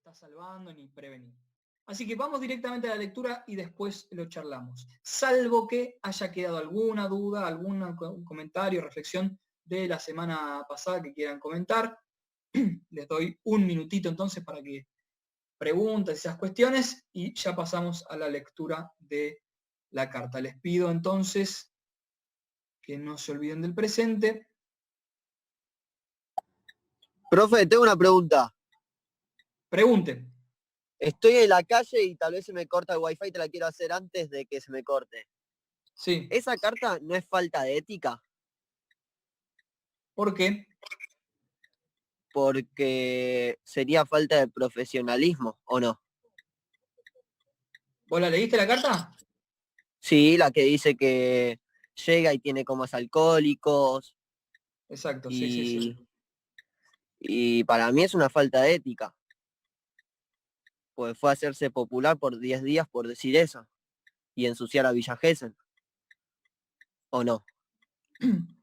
está salvando ni prevenir. Así que vamos directamente a la lectura y después lo charlamos. Salvo que haya quedado alguna duda, algún comentario, reflexión de la semana pasada que quieran comentar. Les doy un minutito entonces para que pregunten esas cuestiones y ya pasamos a la lectura de la carta. Les pido entonces que no se olviden del presente. Profe, tengo una pregunta. Pregunten. Estoy en la calle y tal vez se me corta el wifi, te la quiero hacer antes de que se me corte. Sí. ¿Esa carta no es falta de ética? ¿Por qué? Porque sería falta de profesionalismo, ¿o no? ¿Vos la leíste la carta? Sí, la que dice que llega y tiene comas alcohólicos Exacto, sí, sí, sí. y para mí es una falta de ética. Pues fue a hacerse popular por 10 días por decir eso y ensuciar a Villa Gesell, ¿o no?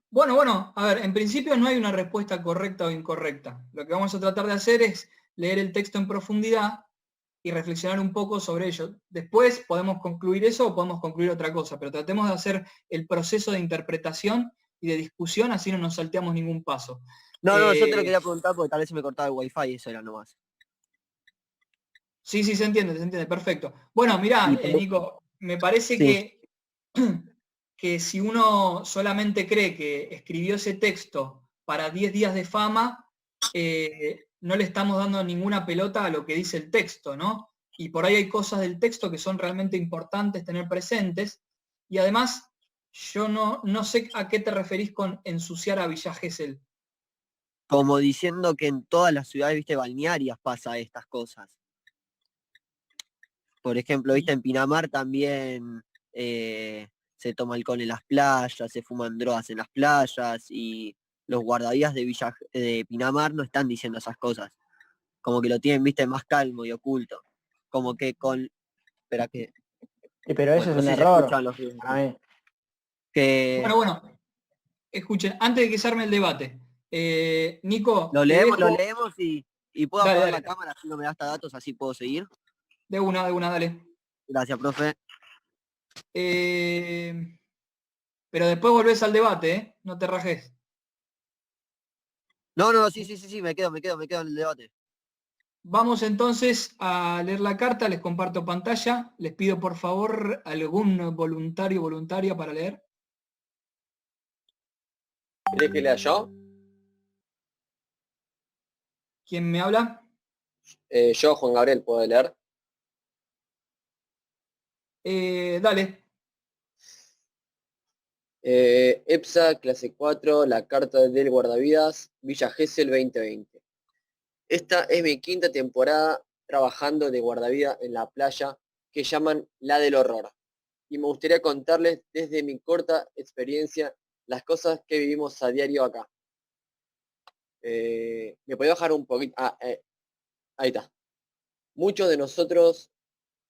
Bueno, a ver, en principio no hay una respuesta correcta o incorrecta. Lo que vamos a tratar de hacer es leer el texto en profundidad y reflexionar un poco sobre ello. Después podemos concluir eso o podemos concluir otra cosa, pero tratemos de hacer el proceso de interpretación y de discusión, así no nos salteamos ningún paso. No, yo te lo quería preguntar porque tal vez se me cortaba el wifi y eso era nomás. Sí, se entiende, perfecto. Bueno, mirá, Nico, me parece Sí. que si uno solamente cree que escribió ese texto para 10 días de fama, no le estamos dando ninguna pelota a lo que dice el texto, ¿no? Y por ahí hay cosas del texto que son realmente importantes tener presentes. Y además, yo no sé a qué te referís con ensuciar a Villa Gesell. Como diciendo que en todas las ciudades, viste, balnearias pasa estas cosas. Por ejemplo, viste, en Pinamar también se toma alcohol en las playas, se fuman drogas en las playas y los guardavías de Pinamar no están diciendo esas cosas. Como que lo tienen, viste, más calmo y oculto. Como que con... Espera que... Sí, pero eso Bueno, es no un sé si se error escuchan los ruidos. para mí. Que Bueno, escuchen, antes de que se arme el debate, Nico, lo te leemos dejo. y puedo Dale, apagar la dale. cámara si no me gasta datos, así puedo seguir. De una, dale. Gracias, profe. Pero después volvés al debate, ¿eh? No te rajes. No, sí, me quedo en el debate. Vamos entonces a leer la carta, les comparto pantalla. Les pido por favor algún voluntaria para leer. ¿Querés que lea yo? ¿Quién me habla? Yo, Juan Gabriel, ¿puedo leer? Dale. EPSA, clase 4, la carta del guardavidas, Villa Gesell 2020. Esta es mi quinta temporada trabajando de guardavidas en la playa que llaman la del horror. Y me gustaría contarles desde mi corta experiencia las cosas que vivimos a diario acá. ¿Me podía bajar un poquito? Ahí está. Muchos de nosotros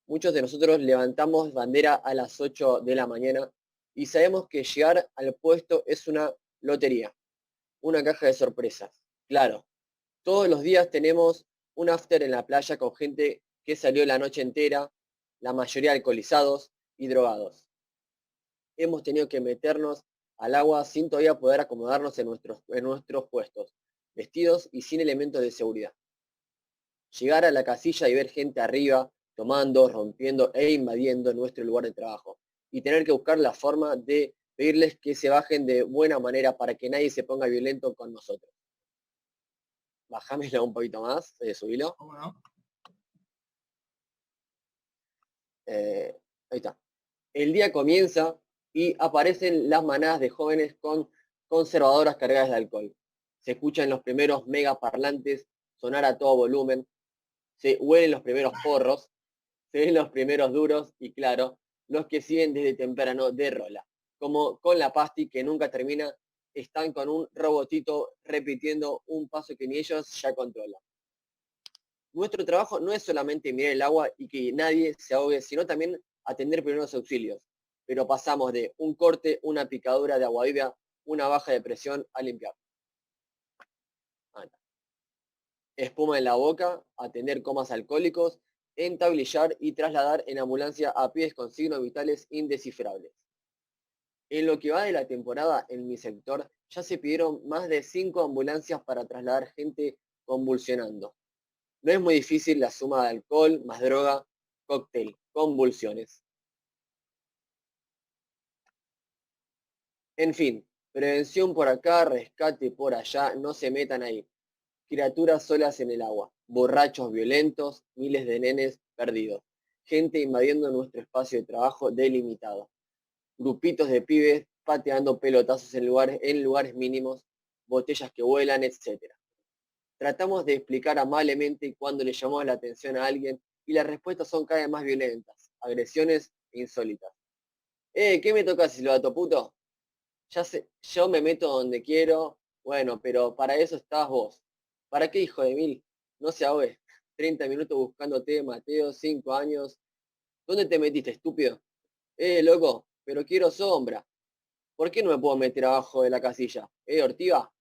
levantamos bandera a las 8 de la mañana y sabemos que llegar al puesto es una lotería, una caja de sorpresas. Claro, todos los días tenemos un after en la playa con gente que salió la noche entera, la mayoría alcoholizados y drogados. Hemos tenido que meternos al agua sin todavía poder acomodarnos en nuestros puestos, vestidos y sin elementos de seguridad. Llegar a la casilla y ver gente arriba, tomando, rompiendo e invadiendo nuestro lugar de trabajo. Y tener que buscar la forma de pedirles que se bajen de buena manera para que nadie se ponga violento con nosotros. Bajámelo un poquito más, subilo. Bueno. Ahí está. El día comienza y aparecen las manadas de jóvenes con conservadoras cargadas de alcohol. Se escuchan los primeros megaparlantes sonar a todo volumen, se huelen los primeros porros, se ven los primeros duros y claro, los que siguen desde temprano de rola. Como con la pasti que nunca termina, están con un robotito repitiendo un paso que ni ellos ya controlan. Nuestro trabajo no es solamente mirar el agua y que nadie se ahogue, sino también atender primeros auxilios. Pero pasamos de un corte, una picadura de agua viva, una baja de presión a limpiar. espuma en la boca, atender comas alcohólicos, entablillar y trasladar en ambulancia a pies con signos vitales indescifrables. En lo que va de la temporada en mi sector, ya se pidieron más de 5 ambulancias para trasladar gente convulsionando. No es muy difícil la suma de alcohol más droga, cóctel, convulsiones. En fin, prevención por acá, rescate por allá, no se metan ahí. Criaturas solas en el agua, borrachos violentos, miles de nenes perdidos, gente invadiendo nuestro espacio de trabajo delimitado, grupitos de pibes pateando pelotazos en lugares mínimos, botellas que vuelan, etc. Tratamos de explicar amablemente cuando le llamamos la atención a alguien y las respuestas son cada vez más violentas, agresiones insólitas. ¿Qué me toca, silbato puto? Ya sé, yo me meto donde quiero, bueno, pero para eso estás vos. ¿Para qué, hijo de mil? No se ahogue. 30 minutos buscándote, Mateo, 5 años. ¿Dónde te metiste, estúpido? Loco, pero quiero sombra. ¿Por qué no me puedo meter abajo de la casilla? Ortiva.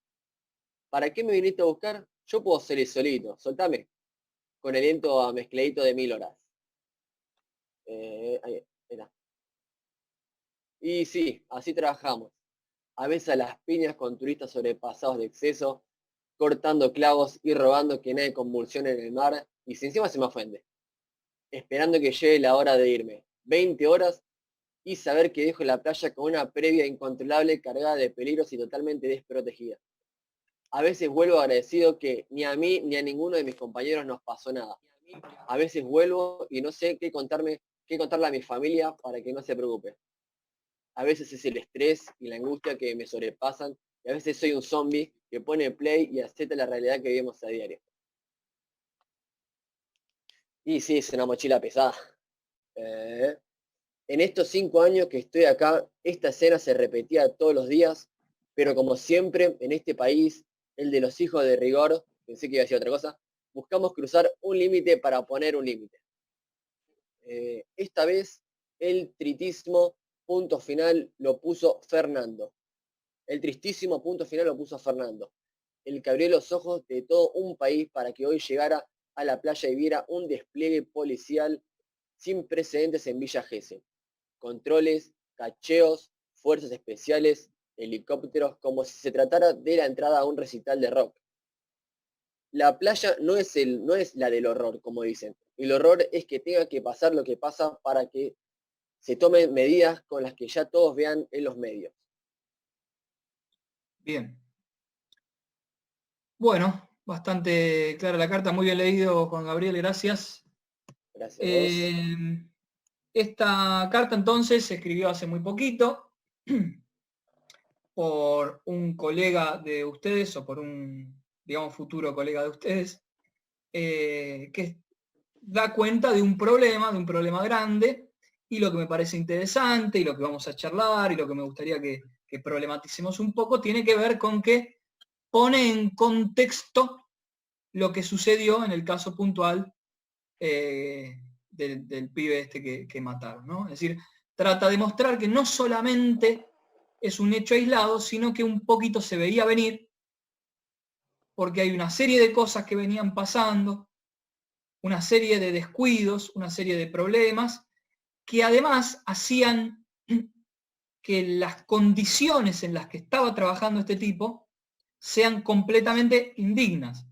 ¿Para qué me viniste a buscar? Yo puedo salir solito, soltame. Con el viento mezcladito de 1000 horas. Ahí era. Y sí, así trabajamos. A veces a las piñas con turistas sobrepasados de exceso, cortando clavos y robando que nadie convulsione en el mar, y si encima se me ofende. Esperando que llegue la hora de irme. 20 horas y saber que dejo la playa con una previa incontrolable cargada de peligros y totalmente desprotegida. A veces vuelvo agradecido que ni a mí ni a ninguno de mis compañeros nos pasó nada. A veces vuelvo y no sé qué contarle a mi familia para que no se preocupe. A veces es el estrés y la angustia que me sobrepasan y a veces soy un zombie que pone play y acepta la realidad que vivimos a diario. Y sí, es una mochila pesada. En estos 5 años que estoy acá, esta escena se repetía todos los días, pero como siempre en este país, el de los hijos de rigor, pensé que iba a decir otra cosa, buscamos cruzar un límite para poner un límite. Esta vez el tritismo punto final lo puso Fernando. El tristísimo punto final lo puso Fernando, el que abrió los ojos de todo un país para que hoy llegara a la playa y viera un despliegue policial sin precedentes en Villa Gesell. Controles, cacheos, fuerzas especiales, helicópteros, como si se tratara de la entrada a un recital de rock. La playa no es la del horror, como dicen. El horror es que tenga que pasar lo que pasa para que se tomen medidas con las que ya todos vean en los medios. Bien. Bueno, bastante clara la carta, muy bien leído, Juan Gabriel, gracias. Gracias a vos. Esta carta entonces se escribió hace muy poquito por un colega de ustedes o por un, digamos, futuro colega de ustedes, que da cuenta de un problema grande, y lo que me parece interesante y lo que vamos a charlar y lo que me gustaría que problematicemos un poco tiene que ver con que pone en contexto lo que sucedió en el caso puntual del pibe este que mataron, ¿no? Es decir, trata de mostrar que no solamente es un hecho aislado, sino que un poquito se veía venir, porque hay una serie de cosas que venían pasando, una serie de descuidos, una serie de problemas, que además hacían que las condiciones en las que estaba trabajando este tipo sean completamente indignas,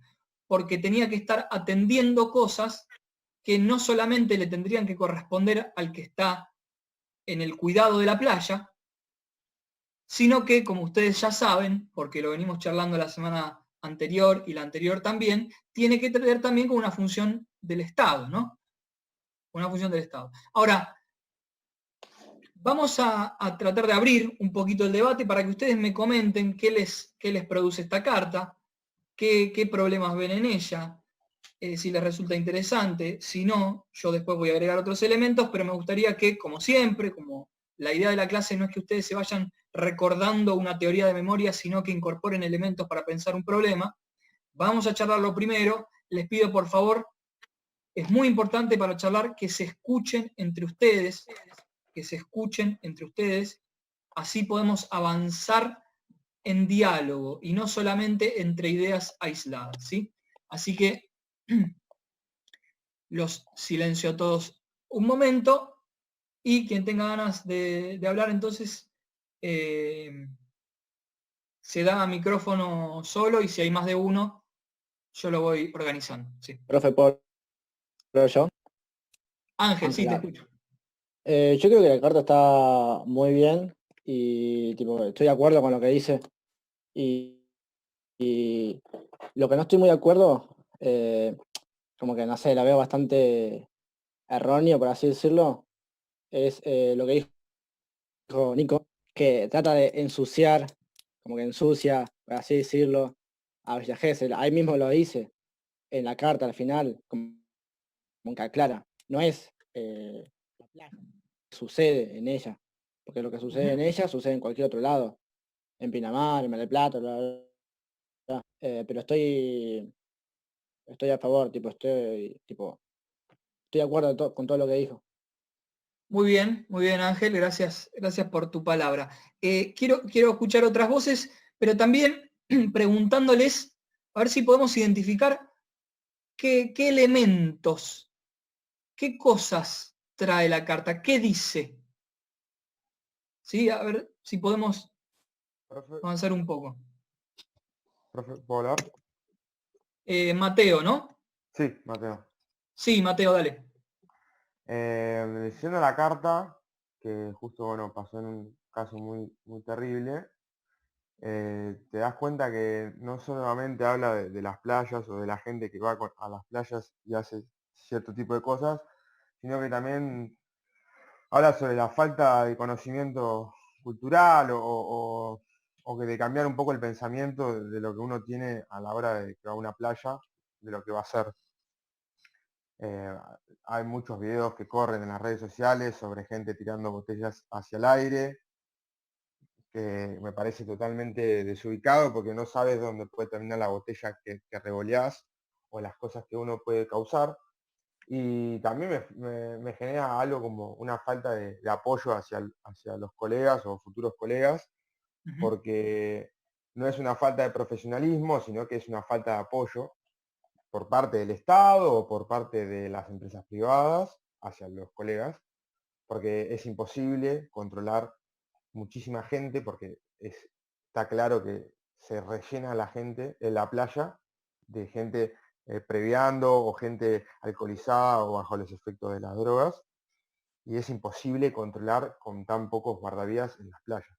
porque tenía que estar atendiendo cosas que no solamente le tendrían que corresponder al que está en el cuidado de la playa, sino que, como ustedes ya saben, porque lo venimos charlando la semana anterior y la anterior también, tiene que tener también como una función del Estado, ¿no? Una función del Estado. Ahora, vamos a tratar de abrir un poquito el debate para que ustedes me comenten qué les produce esta carta, qué problemas ven en ella, si les resulta interesante. Si no, yo después voy a agregar otros elementos, pero me gustaría que, como siempre, como la idea de la clase no es que ustedes se vayan recordando una teoría de memoria, sino que incorporen elementos para pensar un problema, vamos a charlarlo primero. Les pido, por favor, es muy importante para charlar que se escuchen entre ustedes, así podemos avanzar en diálogo y no solamente entre ideas aisladas, ¿sí? Así que los silencio a todos un momento y quien tenga ganas de hablar entonces se da micrófono solo y si hay más de uno yo lo voy organizando. Sí. Profe, ¿puedo hablar yo? Ángel, sí, te Ángela. escucho. Yo creo que la carta está muy bien y tipo, estoy de acuerdo con lo que dice. Y lo que no estoy muy de acuerdo, como que no sé, la veo bastante erróneo, por así decirlo, es lo que dijo Nico, que trata de ensuciar, como que ensucia, por así decirlo, a Villa Gesell. Ahí mismo lo dice, en la carta al final, como que aclara, no es la playa, sucede en ella, porque lo que sucede en ella sucede en cualquier otro lado, en Pinamar, en Mar del Plata, bla, bla, bla. Pero estoy a favor, estoy de acuerdo con todo lo que dijo. Muy bien Ángel, gracias por tu palabra. Quiero escuchar otras voces, pero también preguntándoles, a ver si podemos identificar qué elementos, qué cosas trae la carta, qué dice. ¿Sí? A ver si podemos Profe, avanzar un poco. profe, ¿puedo hablar? Mateo, ¿no? Sí, Mateo. Sí, Mateo, dale. Leyendo la carta, que justo bueno, pasó en un caso muy terrible, te das cuenta que no solamente habla de las playas o de la gente que va a las playas y hace cierto tipo de cosas, sino que también habla sobre la falta de conocimiento cultural o que de cambiar un poco el pensamiento de lo que uno tiene a la hora de que va a una playa, de lo que va a hacer. Hay muchos videos que corren en las redes sociales sobre gente tirando botellas hacia el aire, que me parece totalmente desubicado porque no sabes dónde puede terminar la botella que revoleás o las cosas que uno puede causar. Y también me genera algo como una falta de apoyo hacia los colegas o futuros colegas, porque no es una falta de profesionalismo, sino que es una falta de apoyo por parte del Estado o por parte de las empresas privadas hacia los colegas, porque es imposible controlar muchísima gente, porque está claro que se rellena la gente en la playa de gente previando o gente alcoholizada o bajo los efectos de las drogas, y es imposible controlar con tan pocos guardavidas en las playas.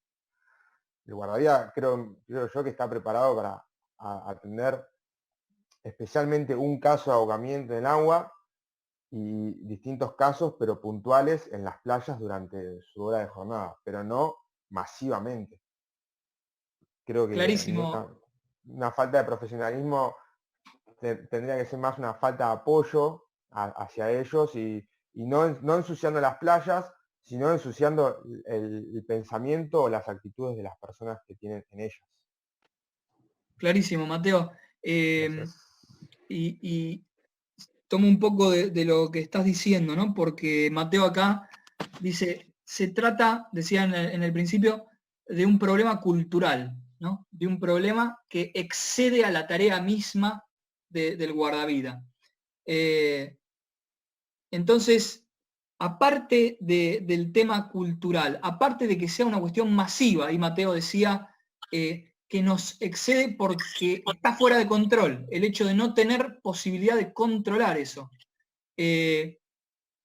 El guardavía creo yo que está preparado para atender especialmente un caso de ahogamiento en agua y distintos casos, pero puntuales en las playas durante su hora de jornada, pero no masivamente. Creo que Clarísimo. una falta de profesionalismo tendría que ser más una falta de apoyo hacia ellos y no ensuciando las playas, sino ensuciando el pensamiento o las actitudes de las personas que tienen en ellas. Clarísimo, Mateo. Gracias. Y tomo un poco de lo que estás diciendo, ¿no? Porque Mateo acá dice, se trata, decía en el principio, de un problema cultural, ¿no? De un problema que excede a la tarea misma del guardavida. Entonces, aparte del tema cultural, aparte de que sea una cuestión masiva, y Mateo decía que nos excede porque está fuera de control, el hecho de no tener posibilidad de controlar eso.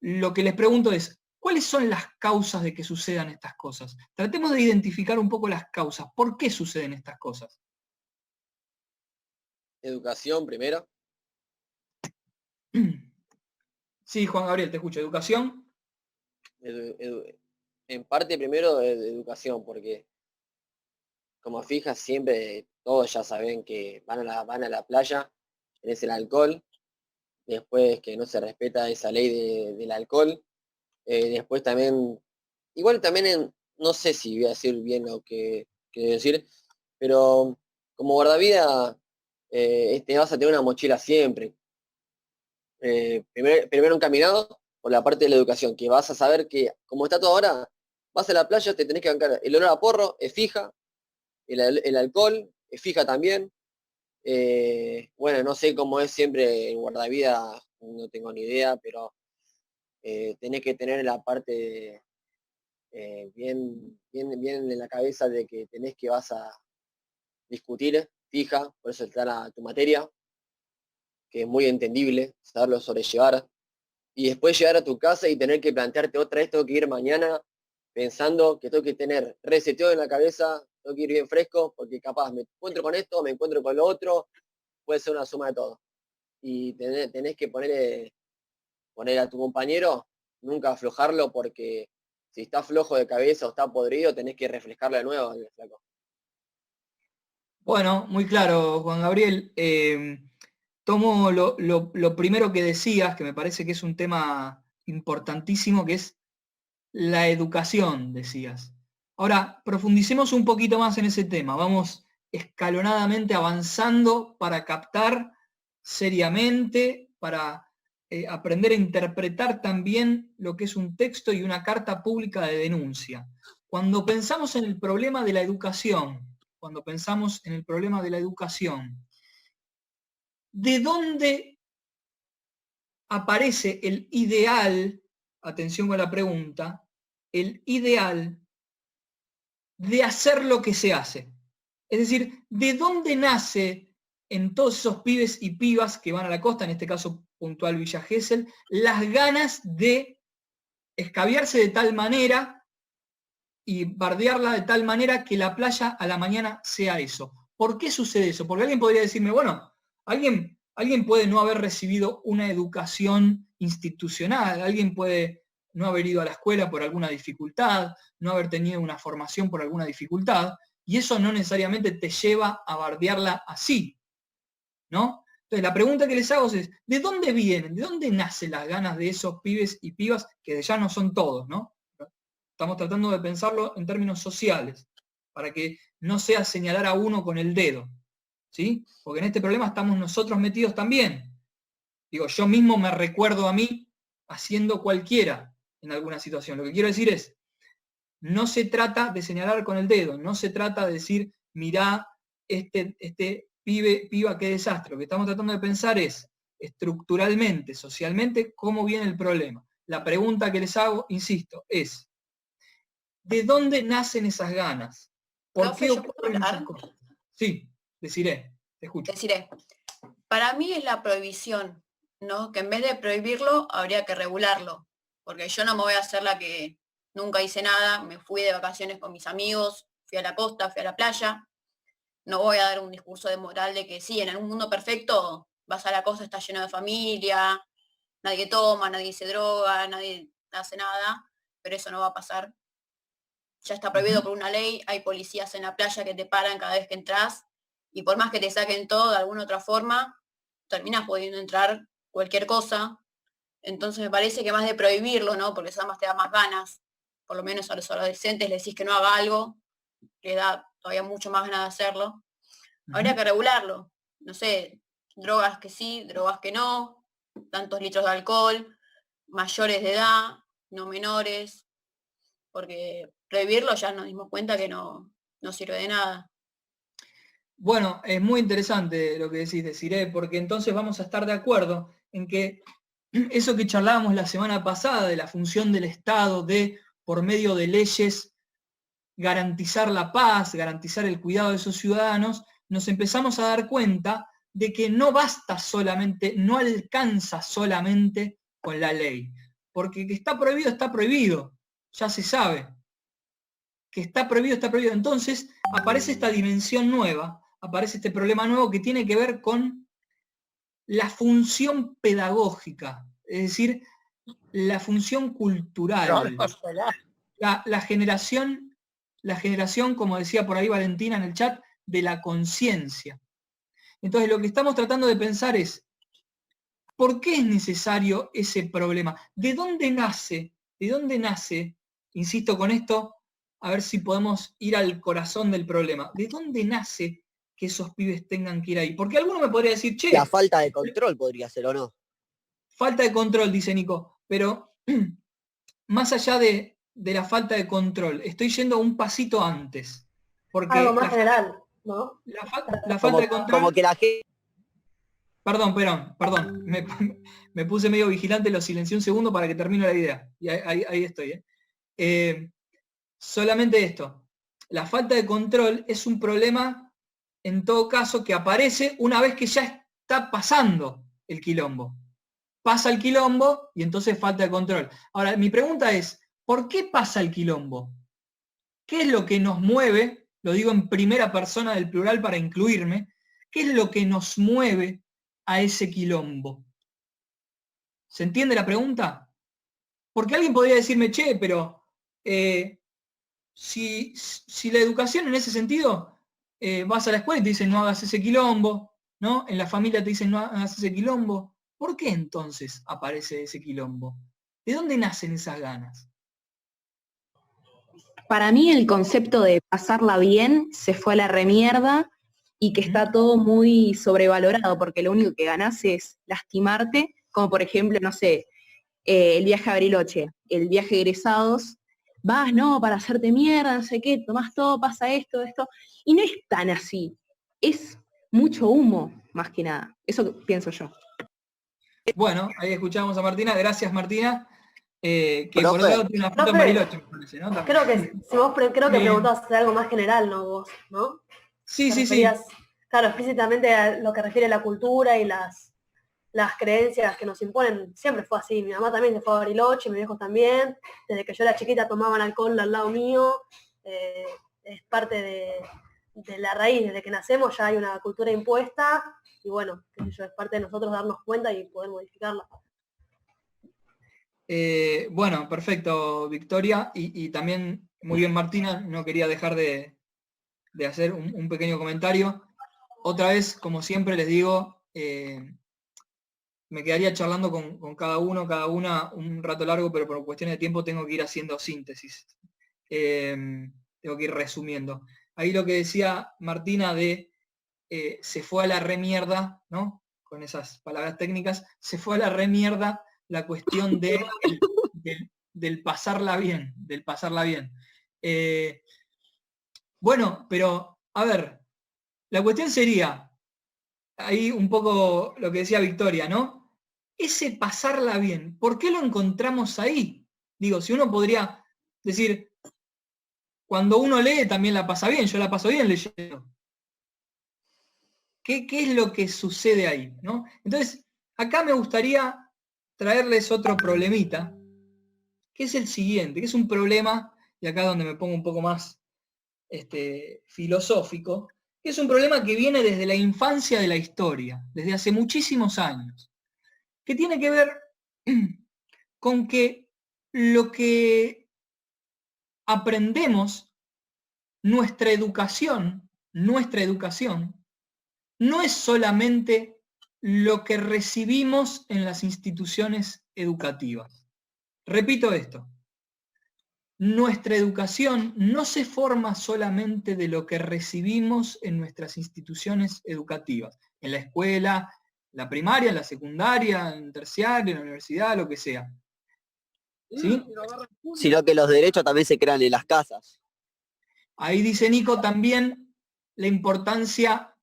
Lo que les pregunto es, ¿cuáles son las causas de que sucedan estas cosas? Tratemos de identificar un poco las causas. ¿Por qué suceden estas cosas? Educación primero. Sí, Juan Gabriel, te escucho. ¿Educación? En parte primero de educación, porque como fijas siempre todos ya saben que van a la playa, tenés el alcohol, después que no se respeta esa ley del alcohol, después también, igual también no sé si voy a decir bien lo que decir, pero como guardavida vas a tener una mochila siempre. Primero encaminado por la parte de la educación, que vas a saber que como está todo ahora, vas a la playa, te tenés que bancar el olor a porro, es fija, el alcohol, es fija también, Bueno, no sé cómo es siempre el guardavidas, no tengo ni idea, pero tenés que tener la parte bien en la cabeza de que tenés que vas a discutir fija, por eso está tu materia, que es muy entendible, saberlo sobrellevar, y después llegar a tu casa y tener que plantearte otra vez, tengo que ir mañana pensando que tengo que tener reseteo en la cabeza, tengo que ir bien fresco, porque capaz me encuentro con esto, me encuentro con lo otro, puede ser una suma de todo. Y tenés que poner a tu compañero, nunca aflojarlo, porque si está flojo de cabeza o está podrido, tenés que refrescarlo de nuevo al flaco. Bueno, muy claro, Juan Gabriel. Tomo lo primero que decías, que me parece que es un tema importantísimo, que es la educación, decías. Ahora, profundicemos un poquito más en ese tema. Vamos escalonadamente avanzando para captar seriamente, para aprender a interpretar también lo que es un texto y una carta pública de denuncia. Cuando pensamos en el problema de la educación, ¿de dónde aparece el ideal, atención con la pregunta, el ideal de hacer lo que se hace? Es decir, ¿de dónde nace en todos esos pibes y pibas que van a la costa, en este caso puntual Villa Gesell, las ganas de escabiarse de tal manera y bardearla de tal manera que la playa a la mañana sea eso? ¿Por qué sucede eso? Porque alguien podría decirme, bueno, alguien puede no haber recibido una educación institucional, alguien puede no haber ido a la escuela por alguna dificultad, no haber tenido una formación por alguna dificultad, y eso no necesariamente te lleva a bardearla así, ¿no? Entonces la pregunta que les hago es, ¿de dónde vienen? ¿De dónde nacen las ganas de esos pibes y pibas, que ya no son todos, ¿no? Estamos tratando de pensarlo en términos sociales, para que no sea señalar a uno con el dedo, ¿sí? Porque en este problema estamos nosotros metidos también. Digo, yo mismo me recuerdo a mí haciendo cualquiera en alguna situación. Lo que quiero decir es, no se trata de señalar con el dedo, no se trata de decir, mirá, este piba, qué desastre. Lo que estamos tratando de pensar es, estructuralmente, socialmente, cómo viene el problema. La pregunta que les hago, insisto, es, ¿de dónde nacen esas ganas? ¿Por qué ocurren esas cosas? Sí, te escucho. Deciré, para mí es la prohibición, ¿no? Que en vez de prohibirlo, habría que regularlo. Porque yo no me voy a hacer la que nunca hice nada, me fui de vacaciones con mis amigos, fui a la costa, fui a la playa. No voy a dar un discurso de moral de que sí, en un mundo perfecto vas a la costa, está lleno de familia, nadie toma, nadie se droga, nadie hace nada, pero eso no va a pasar. Ya está prohibido por una ley, hay policías en la playa que te paran cada vez que entras, y por más que te saquen todo de alguna otra forma, terminas pudiendo entrar cualquier cosa. Entonces me parece que más de prohibirlo, ¿no? Porque eso además te da más ganas, por lo menos a los adolescentes le decís que no haga algo, le da todavía mucho más ganas de hacerlo. Habría que regularlo, no sé, drogas que sí, drogas que no, tantos litros de alcohol, mayores de edad, no menores, porque prohibirlo ya nos dimos cuenta que no sirve de nada. Bueno, es muy interesante lo que decís, Desiré, porque entonces vamos a estar de acuerdo en que eso que charlábamos la semana pasada de la función del Estado de, por medio de leyes, garantizar la paz, garantizar el cuidado de sus ciudadanos, nos empezamos a dar cuenta de que no basta solamente, no alcanza solamente con la ley, porque que está prohibido, ya se sabe. Que está prohibido, está prohibido. Entonces aparece esta dimensión nueva, aparece este problema nuevo que tiene que ver con la función pedagógica, es decir, la función cultural, la generación, como decía por ahí Valentina en el chat, de la conciencia. Entonces lo que estamos tratando de pensar es, ¿por qué es necesario ese problema? ¿De dónde nace? ¿De dónde nace? Insisto con esto, a ver si podemos ir al corazón del problema. ¿De dónde nace que esos pibes tengan que ir ahí? Porque alguno me podría decir, che... La falta de control podría ser, ¿o no? Falta de control, dice Nico, pero más allá de la falta de control, estoy yendo un pasito antes. Porque algo más general. ¿no? La falta de control. Como que la gente... Perdón. Me puse medio vigilante, lo silencié un segundo para que termine la idea. Y ahí estoy. Solamente esto. La falta de control es un problema, en todo caso, que aparece una vez que ya está pasando el quilombo. Pasa el quilombo y entonces falta de control. Ahora, mi pregunta es, ¿por qué pasa el quilombo? ¿Qué es lo que nos mueve? Lo digo en primera persona del plural para incluirme. ¿Qué es lo que nos mueve a ese quilombo? ¿Se entiende la pregunta? Porque alguien podría decirme, che, pero si la educación en ese sentido, vas a la escuela y te dicen no hagas ese quilombo, ¿no? En la familia te dicen no hagas ese quilombo. ¿Por qué entonces aparece ese quilombo? ¿De dónde nacen esas ganas? Para mí el concepto de pasarla bien se fue a la remierda y que está todo muy sobrevalorado, porque lo único que ganás es lastimarte, como por ejemplo, no sé, el viaje a Bariloche, el viaje de egresados, vas, no, para hacerte mierda, no sé qué, tomás todo, pasa esto, y no es tan así, es mucho humo, más que nada, eso pienso yo. Bueno, ahí escuchamos a Martina, gracias Martina, que Profe, por un lado tiene una foto en Bariloche, me parece, ¿no? Creo que preguntabas algo más general, ¿no? Vos, ¿no? Sí. Claro, explícitamente a lo que refiere a la cultura y las creencias que nos imponen. Siempre fue así. Mi mamá también se fue a Bariloche, mi viejo también. Desde que yo era chiquita tomaban alcohol al lado mío. Es parte de la raíz. Desde que nacemos ya hay una cultura impuesta. Y bueno, qué sé yo, es parte de nosotros darnos cuenta y poder modificarla. Bueno, perfecto, Victoria. Y también, muy bien, Martina, no quería dejar de hacer un pequeño comentario. Otra vez, como siempre les digo, me quedaría charlando con cada una un rato largo, pero por cuestiones de tiempo tengo que ir haciendo síntesis. Tengo que ir resumiendo. Ahí lo que decía Martina de se fue a la remierda, ¿no? Con esas palabras técnicas, se fue a la remierda la cuestión del pasarla bien, bueno, pero, a ver, la cuestión sería, ahí un poco lo que decía Victoria, ¿no? Ese pasarla bien, ¿por qué lo encontramos ahí? Digo, si uno podría decir, cuando uno lee también la pasa bien, yo la paso bien leyendo. ¿Qué es lo que sucede ahí? ¿No? Entonces, acá me gustaría traerles otro problemita, que es el siguiente, que es un problema, y acá donde me pongo un poco más filosófico, que es un problema que viene desde la infancia de la historia, desde hace muchísimos años, que tiene que ver con que lo que aprendemos, nuestra educación, no es solamente lo que recibimos en las instituciones educativas. Repito esto. Nuestra educación no se forma solamente de lo que recibimos en nuestras instituciones educativas, en la escuela, la primaria, la secundaria, en terciario, en la universidad, lo que sea. ¿Sí? Sino que los derechos también se crean en las casas. Ahí dice Nico también la importancia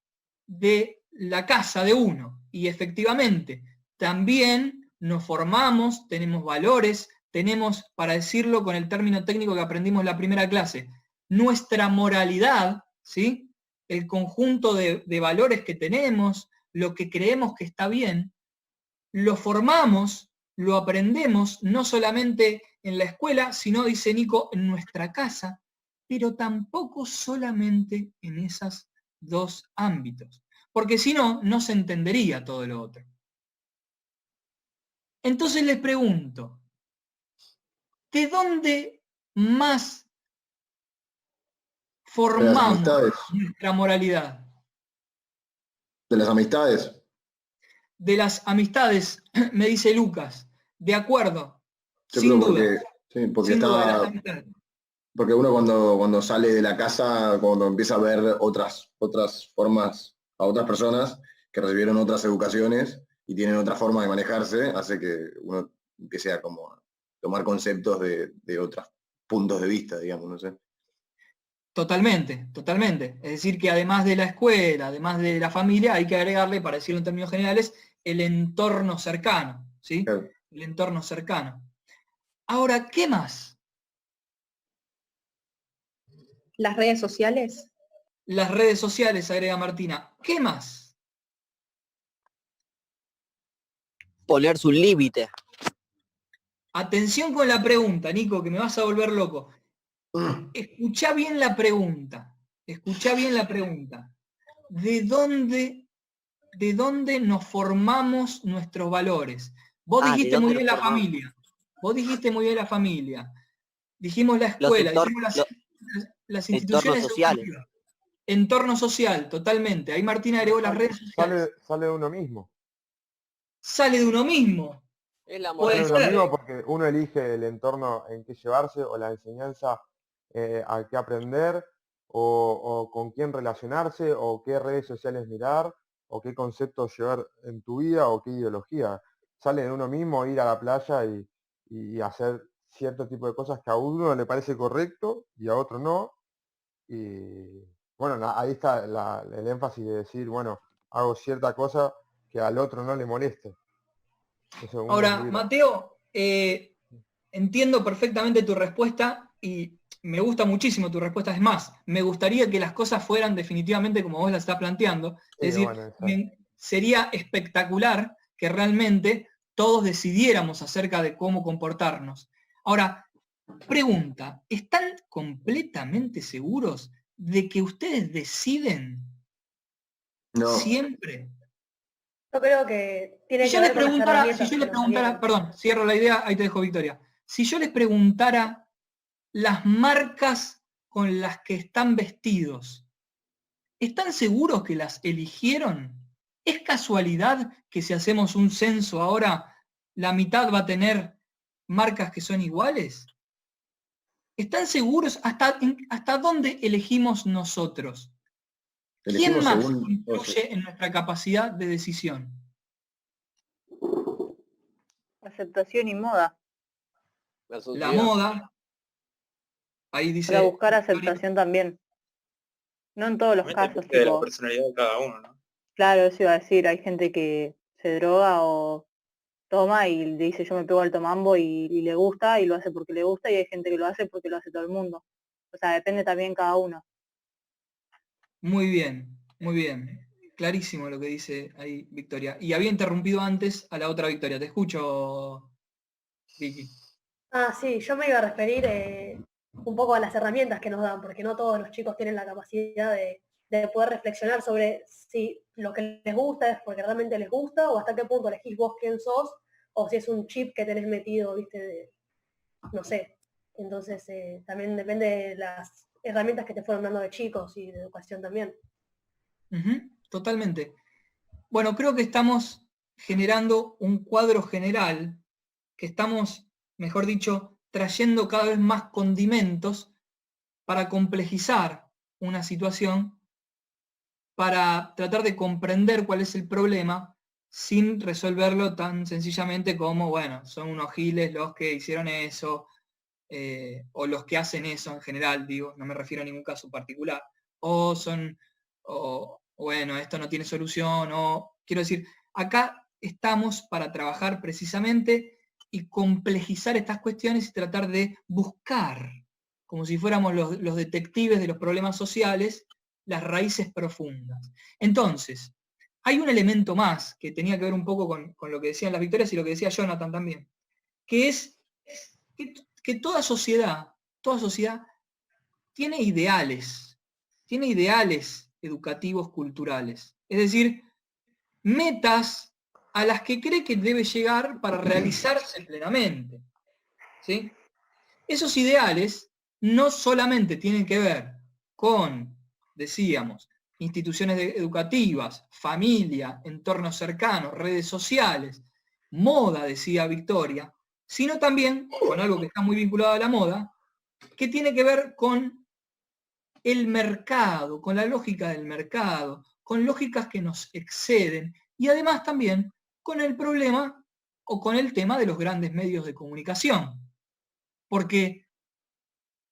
de la casa de uno. Y efectivamente, también nos formamos, tenemos valores, tenemos, para decirlo con el término técnico que aprendimos en la primera clase, nuestra moralidad, ¿sí? El conjunto de valores que tenemos, lo que creemos que está bien, lo formamos, lo aprendemos, no solamente en la escuela, sino, dice Nico, en nuestra casa, pero tampoco solamente en esos dos ámbitos, porque si no, no se entendería todo lo otro. Entonces les pregunto, ¿de dónde más formamos nuestra moralidad? ¿De las amistades? De las amistades, me dice Lucas, de acuerdo, Yo sin creo duda. sí, porque sin duda, de las está, amistades. porque uno cuando sale de la casa, cuando empieza a ver otras formas, a otras personas que recibieron otras educaciones y tienen otra forma de manejarse, hace que uno empiece a como a tomar conceptos de otros puntos de vista, digamos, no sé. Totalmente, totalmente. Es decir, que además de la escuela, además de la familia, hay que agregarle, para decirlo en términos generales, el entorno cercano, ¿sí? Claro. El entorno cercano. Ahora, ¿qué más? Las redes sociales. Las redes sociales, agrega Martina. ¿Qué más? Ponerse un límite. Atención con la pregunta, Nico, que me vas a volver loco. Escuchá bien la pregunta. Escuchá bien la pregunta. ¿De dónde nos formamos nuestros valores? Vos ¿de dijiste muy dónde bien nos la formamos? familia. Vos dijiste muy bien la familia. Dijimos la Los escuela, entor- dijimos lo- las entornos instituciones sociales. educativas. Entorno social, totalmente. Ahí Martina agregó las redes sociales. Sale de uno mismo. Sale de uno mismo. Es la Puede Sale de moral. uno ser. mismo porque uno elige el entorno en que llevarse o la enseñanza a qué aprender o con quién relacionarse o qué redes sociales mirar o qué conceptos llevar en tu vida o qué ideología. Sale de uno mismo ir a la playa y hacer cierto tipo de cosas que a uno le parece correcto y a otro no. Y bueno, ahí está el énfasis de decir, bueno, hago cierta cosa que al otro no le moleste. Eso uno es Ahora, libre. Mateo, entiendo perfectamente tu respuesta y me gusta muchísimo tu respuesta. Es más, me gustaría que las cosas fueran definitivamente como vos las estás planteando. Sí, Es decir, bueno, sería espectacular que realmente todos decidiéramos acerca de cómo comportarnos. Ahora, pregunta, ¿están completamente seguros de que ustedes deciden No, siempre? Yo creo que tiene Si que yo les ver con las preguntara, herramientas que nos salieron. perdón, cierro la idea, ahí te dejo Victoria. Si yo les preguntara las marcas con las que están vestidos, ¿están seguros que las eligieron? ¿Es casualidad que si hacemos un censo ahora, la mitad va a tener marcas que son iguales? ¿Están seguros hasta dónde elegimos nosotros? ¿Quién elegimos más según... influye en nuestra capacidad de decisión? Aceptación y moda. La La sociedad. moda, ahí Para dice buscar Victoria, aceptación también. No en todos los También casos, depende de la tipo, personalidad de cada uno, ¿no? claro, eso iba a decir, hay gente que se droga o toma y dice yo me pego al tomambo y le gusta y lo hace porque le gusta y hay gente que lo hace porque lo hace todo el mundo. O sea, depende también cada uno. muy bien, muy bien. Clarísimo lo que dice ahí Victoria. Y había interrumpido antes a la otra Victoria. Te escucho, Vicky. Ah, sí, yo me iba a referir un poco a las herramientas que nos dan, porque no todos los chicos tienen la capacidad de poder reflexionar sobre si lo que les gusta es porque realmente les gusta o hasta qué punto elegís vos quién sos o si es un chip que tenés metido, viste, no sé. Entonces también depende de las herramientas que te fueron dando de chicos y de educación también. Totalmente. Bueno, creo que estamos generando un cuadro general, que estamos, mejor dicho, trayendo cada vez más condimentos para complejizar una situación, para tratar de comprender cuál es el problema sin resolverlo tan sencillamente como, bueno, son unos giles los que hicieron eso, o los que hacen eso en general, digo, no me refiero a ningún caso particular, o bueno, esto no tiene solución, o quiero decir, acá estamos para trabajar precisamente y complejizar estas cuestiones y tratar de buscar, como si fuéramos los detectives de los problemas sociales, las raíces profundas. Entonces, hay un elemento más que tenía que ver un poco con lo que decían las Victorias y lo que decía Jonathan también, que es que toda sociedad tiene ideales educativos, culturales. Es decir, metas a las que cree que debe llegar para realizarse plenamente. ¿Sí? Esos ideales no solamente tienen que ver con, decíamos, instituciones educativas, familia, entornos cercanos, redes sociales, moda, decía Victoria, sino también con algo que está muy vinculado a la moda, que tiene que ver con el mercado, con la lógica del mercado, con lógicas que nos exceden y además también con el problema o con el tema de los grandes medios de comunicación. Porque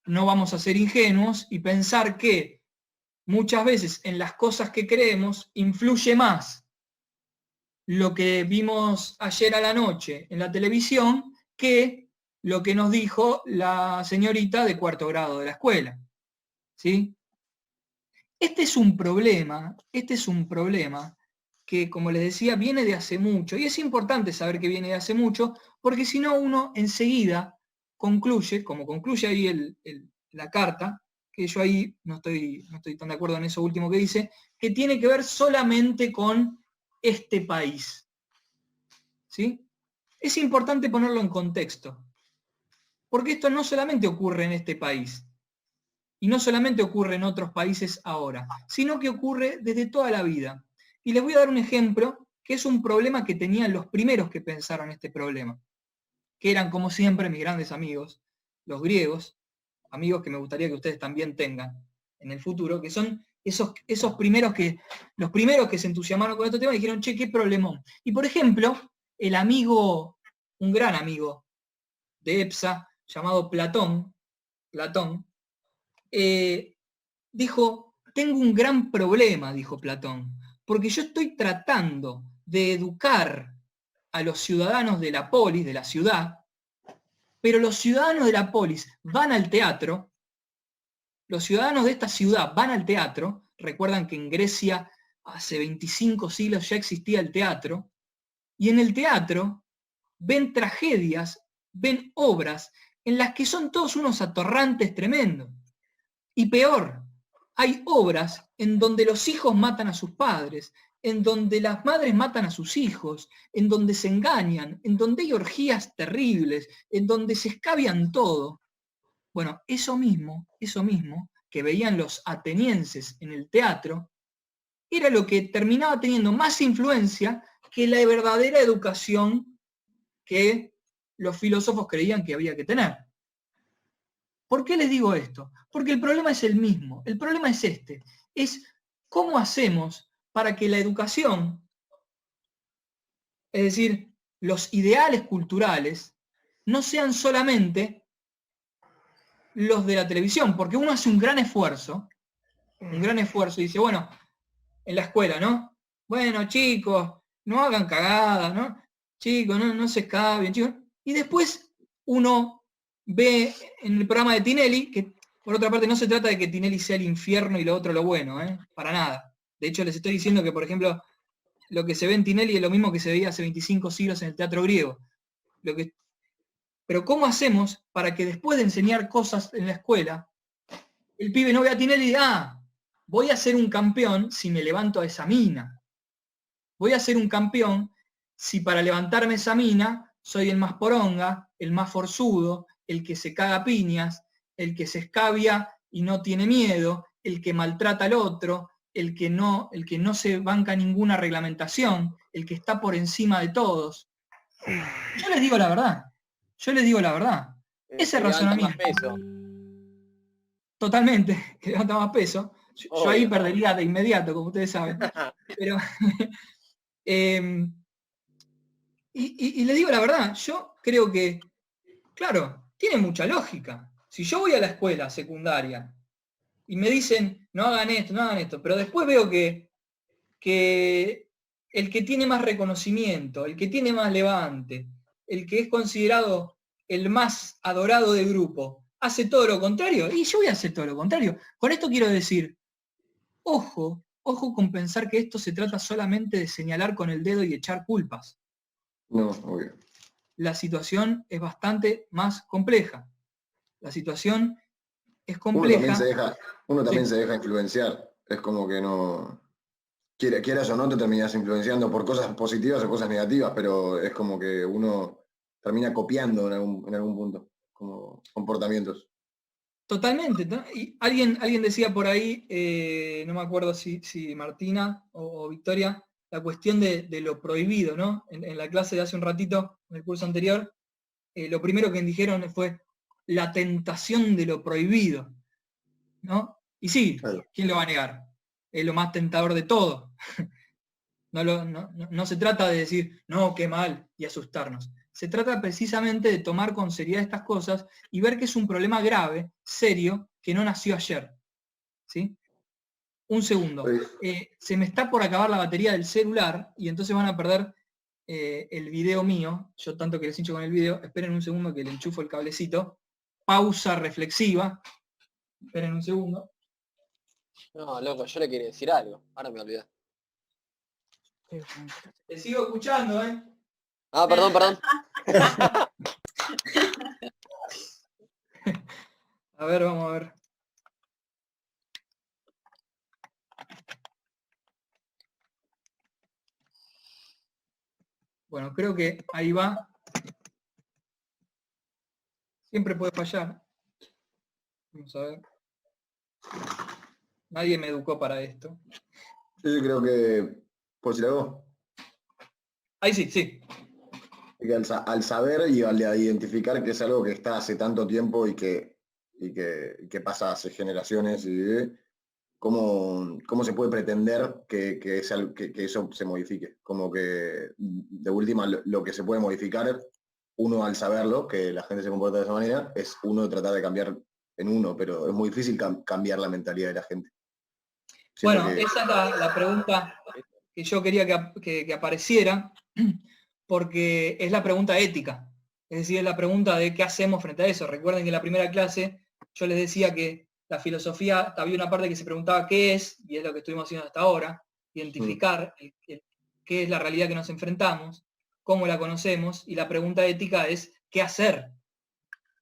no vamos a ser ingenuos y pensar que muchas veces en las cosas que creemos influye más lo que vimos ayer a la noche en la televisión que lo que nos dijo la señorita de cuarto grado de la escuela. ¿Sí? Este es un problema que, como les decía, viene de hace mucho. Y es importante saber que viene de hace mucho, porque si no uno enseguida concluye, como concluye ahí la carta, que yo ahí no estoy tan de acuerdo en eso último que dice, que tiene que ver solamente con este país. ¿Sí? Es importante ponerlo en contexto, porque esto no solamente ocurre en este país, y no solamente ocurre en otros países ahora, sino que ocurre desde toda la vida. Y les voy a dar un ejemplo, que es un problema que tenían los primeros que pensaron este problema, que eran, como siempre, mis grandes amigos, los griegos, amigos que me gustaría que ustedes también tengan en el futuro, que son los primeros que se entusiasmaron con este tema y dijeron, che, qué problemón. Y por ejemplo, el amigo, un gran amigo de EPSA, llamado Platón, dijo, tengo un gran problema, dijo Platón, porque yo estoy tratando de educar a los ciudadanos de la polis, de la ciudad, pero los ciudadanos de la polis van al teatro, los ciudadanos de esta ciudad van al teatro, recuerdan que en Grecia hace 25 siglos ya existía el teatro, y en el teatro ven tragedias, ven obras en las que son todos unos atorrantes tremendos. Y peor, hay obras en donde los hijos matan a sus padres, en donde las madres matan a sus hijos, en donde se engañan, en donde hay orgías terribles, en donde se escabian todo. Bueno, eso mismo que veían los atenienses en el teatro, era lo que terminaba teniendo más influencia que la verdadera educación que los filósofos creían que había que tener. ¿Por qué les digo esto? Porque el problema es el mismo. El problema es este. Es cómo hacemos para que la educación, es decir, los ideales culturales, no sean solamente los de la televisión. Porque uno hace un gran esfuerzo y dice, bueno, en la escuela, ¿no? Bueno, chicos, no hagan cagadas, ¿no? Chicos, no se escaben, chicos. Y después uno ve en el programa de Tinelli, que por otra parte no se trata de que Tinelli sea el infierno y lo otro lo bueno, para nada. De hecho, les estoy diciendo que, por ejemplo, lo que se ve en Tinelli es lo mismo que se veía hace 25 siglos en el teatro griego. Pero ¿cómo hacemos para que después de enseñar cosas en la escuela, el pibe no vea a Tinelli y diga, voy a ser un campeón si me levanto a esa mina? Voy a ser un campeón si para levantarme esa mina soy el más poronga, el más forzudo, el que se caga a piñas, el que se escabia y no tiene miedo, el que maltrata al otro, el que no se banca ninguna reglamentación, el que está por encima de todos. Yo les digo la verdad. Ese razonamiento. Más peso. Totalmente, que levanta más peso. Yo ahí perdería de inmediato, como ustedes saben. Pero y le digo la verdad, yo creo que, claro, tiene mucha lógica. Si yo voy a la escuela secundaria y me dicen, no hagan esto, pero después veo que el que tiene más reconocimiento, el que tiene más levante, el que es considerado el más adorado del grupo, hace todo lo contrario, y yo voy a hacer todo lo contrario. Con esto quiero decir, ojo con pensar que esto se trata solamente de señalar con el dedo y echar culpas. No, obvio. La situación es bastante más compleja. La situación es compleja. Uno también se deja influenciar. Es como que no... Quieras o no, te terminas influenciando por cosas positivas o cosas negativas, pero es como que uno termina copiando en algún punto, como comportamientos. Totalmente, ¿no? Y alguien decía por ahí, no me acuerdo si Martina o Victoria, la cuestión de lo prohibido, ¿no? En la clase de hace un ratito, en el curso anterior, lo primero que dijeron fue la tentación de lo prohibido, ¿no? Y sí, claro. ¿Quién lo va a negar? Es lo más tentador de todo. No se trata de decir, no, qué mal, y asustarnos. Se trata precisamente de tomar con seriedad estas cosas y ver que es un problema grave, serio, que no nació ayer. ¿Sí? Un segundo. Se me está por acabar la batería del celular y entonces van a perder el video mío. Yo tanto que les hincho con el video. Esperen un segundo que le enchufo el cablecito. Pausa reflexiva. Esperen un segundo. No, loco, yo le quería decir algo. Ahora me olvidé. Te sigo escuchando, ¿eh? Ah, perdón. A ver, vamos a ver. Bueno, creo que ahí va. Siempre puede fallar. Vamos a ver. Nadie me educó para esto. Yo creo que, ¿por si lo hago? Ahí sí. Que al saber y al identificar que es algo que está hace tanto tiempo y que pasa hace generaciones, y cómo se puede pretender que eso se modifique. Como que de última lo que se puede modificar, uno al saberlo, que la gente se comporta de esa manera, es uno tratar de cambiar en uno, pero es muy difícil cambiar la mentalidad de la gente. Bueno, esa es la pregunta que yo quería que apareciera, porque es la pregunta ética. Es decir, es la pregunta de qué hacemos frente a eso. Recuerden que en la primera clase yo les decía que la filosofía, había una parte que se preguntaba qué es, y es lo que estuvimos haciendo hasta ahora, identificar qué es la realidad que nos enfrentamos, cómo la conocemos, y la pregunta ética es qué hacer.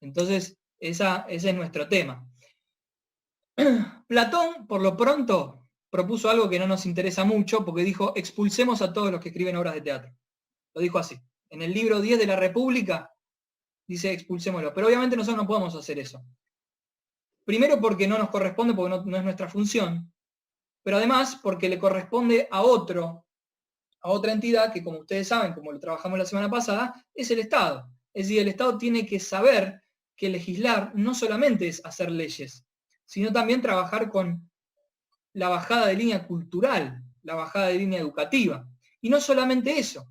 Entonces, ese es nuestro tema. Platón, por lo pronto, propuso algo que no nos interesa mucho, porque dijo, expulsemos a todos los que escriben obras de teatro. Lo dijo así. En el libro 10 de la República, dice expulsémoslo. Pero obviamente nosotros no podemos hacer eso. Primero porque no nos corresponde, porque no es nuestra función. Pero además porque le corresponde a otra entidad que, como ustedes saben, como lo trabajamos la semana pasada, es el Estado. Es decir, el Estado tiene que saber que legislar no solamente es hacer leyes, sino también trabajar con la bajada de línea cultural, la bajada de línea educativa. Y no solamente eso.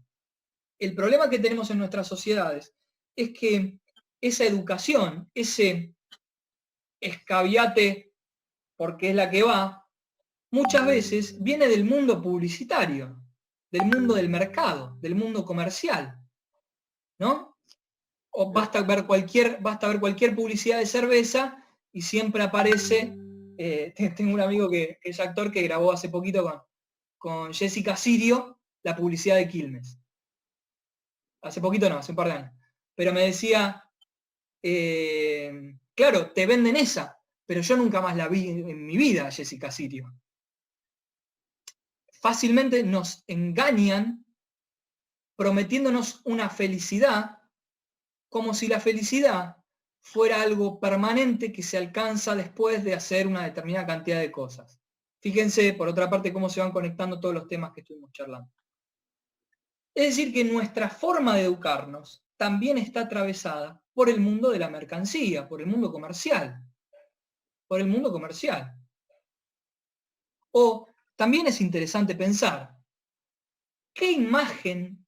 El problema que tenemos en nuestras sociedades es que esa educación, ese escabiate, porque es la que va, muchas veces viene del mundo publicitario, del mundo del mercado, del mundo comercial, ¿no? O basta ver cualquier publicidad de cerveza y siempre aparece, tengo un amigo que es actor que grabó hace poquito con Jessica Sirio la publicidad de Quilmes. Hace poquito no, hace un par de años. Pero me decía, claro, te venden esa, pero yo nunca más la vi en mi vida, Jessica Sirio. Fácilmente nos engañan prometiéndonos una felicidad como si la felicidad fuera algo permanente que se alcanza después de hacer una determinada cantidad de cosas. Fíjense, por otra parte, cómo se van conectando todos los temas que estuvimos charlando. Es decir, que nuestra forma de educarnos también está atravesada por el mundo de la mercancía, por el mundo comercial. Por el mundo comercial. O también es interesante pensar, ¿qué imagen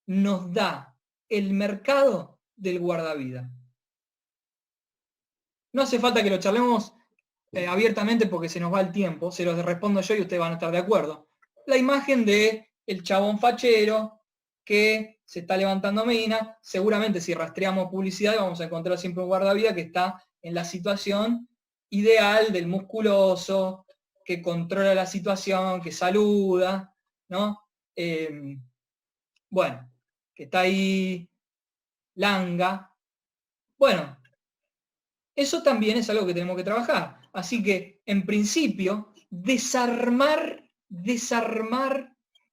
nos da el mercado del guardavida? No hace falta que lo charlemos abiertamente porque se nos va el tiempo, se los respondo yo y ustedes van a estar de acuerdo. La imagen de el chabón fachero que se está levantando mina, seguramente si rastreamos publicidad vamos a encontrar siempre un guardavida que está en la situación ideal del musculoso, que controla la situación, que saluda, ¿no? Bueno, que está ahí langa. Bueno, eso también es algo que tenemos que trabajar. Así que, en principio, desarmar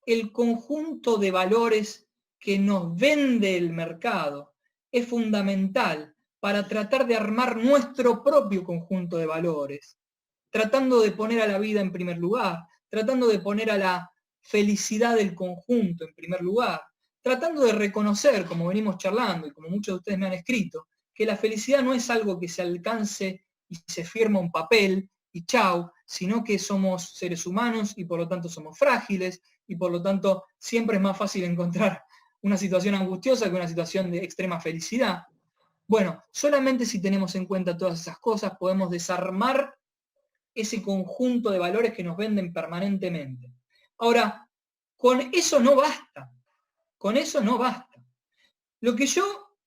el conjunto de valores que nos vende el mercado es fundamental para tratar de armar nuestro propio conjunto de valores, tratando de poner a la vida en primer lugar, tratando de poner a la felicidad del conjunto en primer lugar, tratando de reconocer, como venimos charlando y como muchos de ustedes me han escrito, que la felicidad no es algo que se alcance y se firma un papel y chau, sino que somos seres humanos y por lo tanto somos frágiles y por lo tanto siempre es más fácil encontrar una situación angustiosa que una situación de extrema felicidad. Bueno, solamente si tenemos en cuenta todas esas cosas podemos desarmar ese conjunto de valores que nos venden permanentemente. Ahora, con eso no basta. Con eso no basta. Lo que yo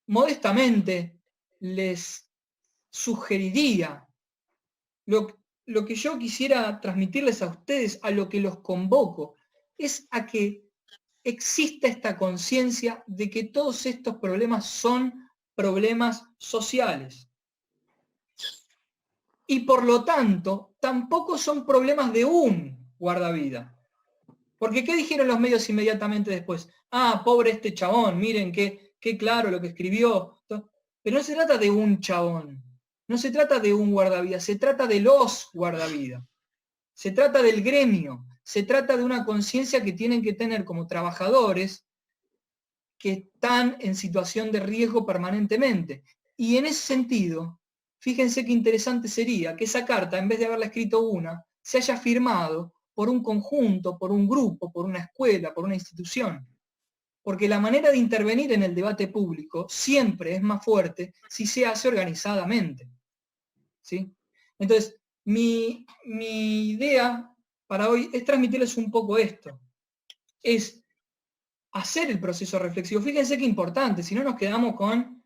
modestamente les sugeriría, lo que yo quisiera transmitirles a ustedes, a lo que los convoco, es a que exista esta conciencia de que todos estos problemas son problemas sociales. Y por lo tanto, tampoco son problemas de un guardavida. Porque ¿qué dijeron los medios inmediatamente después? Ah, pobre este chabón, miren qué claro lo que escribió. Pero no se trata de un chabón, no se trata de un guardavidas, se trata de los guardavidas. Se trata del gremio, se trata de una conciencia que tienen que tener como trabajadores que están en situación de riesgo permanentemente. Y en ese sentido, fíjense qué interesante sería que esa carta, en vez de haberla escrito una, se haya firmado por un conjunto, por un grupo, por una escuela, por una institución. Porque la manera de intervenir en el debate público siempre es más fuerte si se hace organizadamente. ¿Sí? Entonces, mi idea para hoy es transmitirles un poco esto. Es hacer el proceso reflexivo. Fíjense qué importante, si no nos quedamos con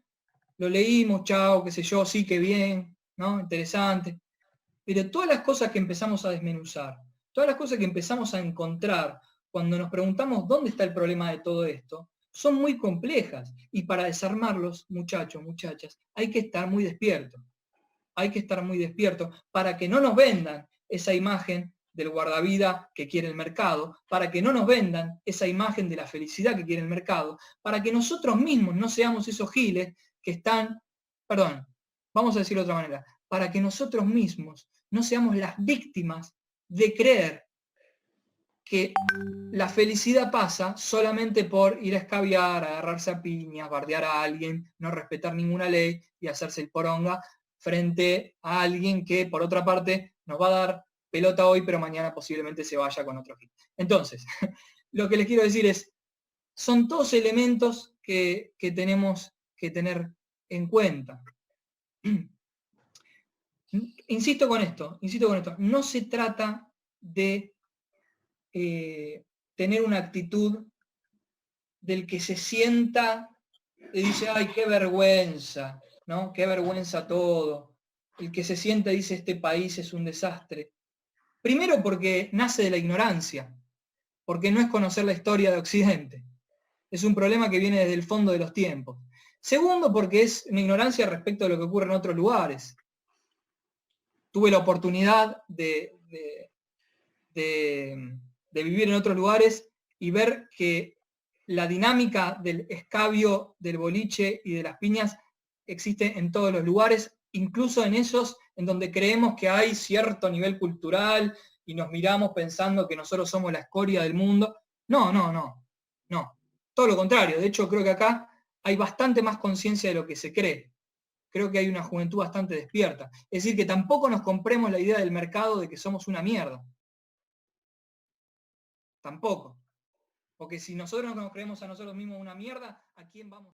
lo leímos, chao, qué sé yo, sí, qué bien, ¿no? Interesante. Pero todas las cosas que empezamos a desmenuzar, todas las cosas que empezamos a encontrar cuando nos preguntamos dónde está el problema de todo esto, son muy complejas. Y para desarmarlos, muchachos, muchachas, hay que estar muy despiertos. Hay que estar muy despiertos para que no nos vendan esa imagen del guardavida que quiere el mercado, para que no nos vendan esa imagen de la felicidad que quiere el mercado, para que nosotros mismos no seamos esos giles que están, perdón, vamos a decirlo de otra manera, para que nosotros mismos no seamos las víctimas de creer que la felicidad pasa solamente por ir a escabiar, agarrarse a piñas, bardear a alguien, no respetar ninguna ley y hacerse el poronga frente a alguien que, por otra parte, nos va a dar pelota hoy, pero mañana posiblemente se vaya con otro hit. Entonces, lo que les quiero decir es, son todos elementos que tenemos que tener en cuenta. Insisto con esto, no se trata de tener una actitud del que se sienta y dice, ay, qué vergüenza, ¿no? Qué vergüenza todo. El que se sienta y dice, este país es un desastre. Primero porque nace de la ignorancia, porque no es conocer la historia de Occidente. Es un problema que viene desde el fondo de los tiempos. Segundo, porque es una ignorancia respecto de lo que ocurre en otros lugares. Tuve la oportunidad de vivir en otros lugares y ver que la dinámica del escabio, del boliche y de las piñas existe en todos los lugares, incluso en esos en donde creemos que hay cierto nivel cultural y nos miramos pensando que nosotros somos la escoria del mundo. No. Todo lo contrario. De hecho, creo que acá hay bastante más conciencia de lo que se cree. Creo que hay una juventud bastante despierta. Es decir, que tampoco nos compremos la idea del mercado de que somos una mierda. Tampoco. Porque si nosotros no nos creemos a nosotros mismos una mierda, ¿a quién vamos?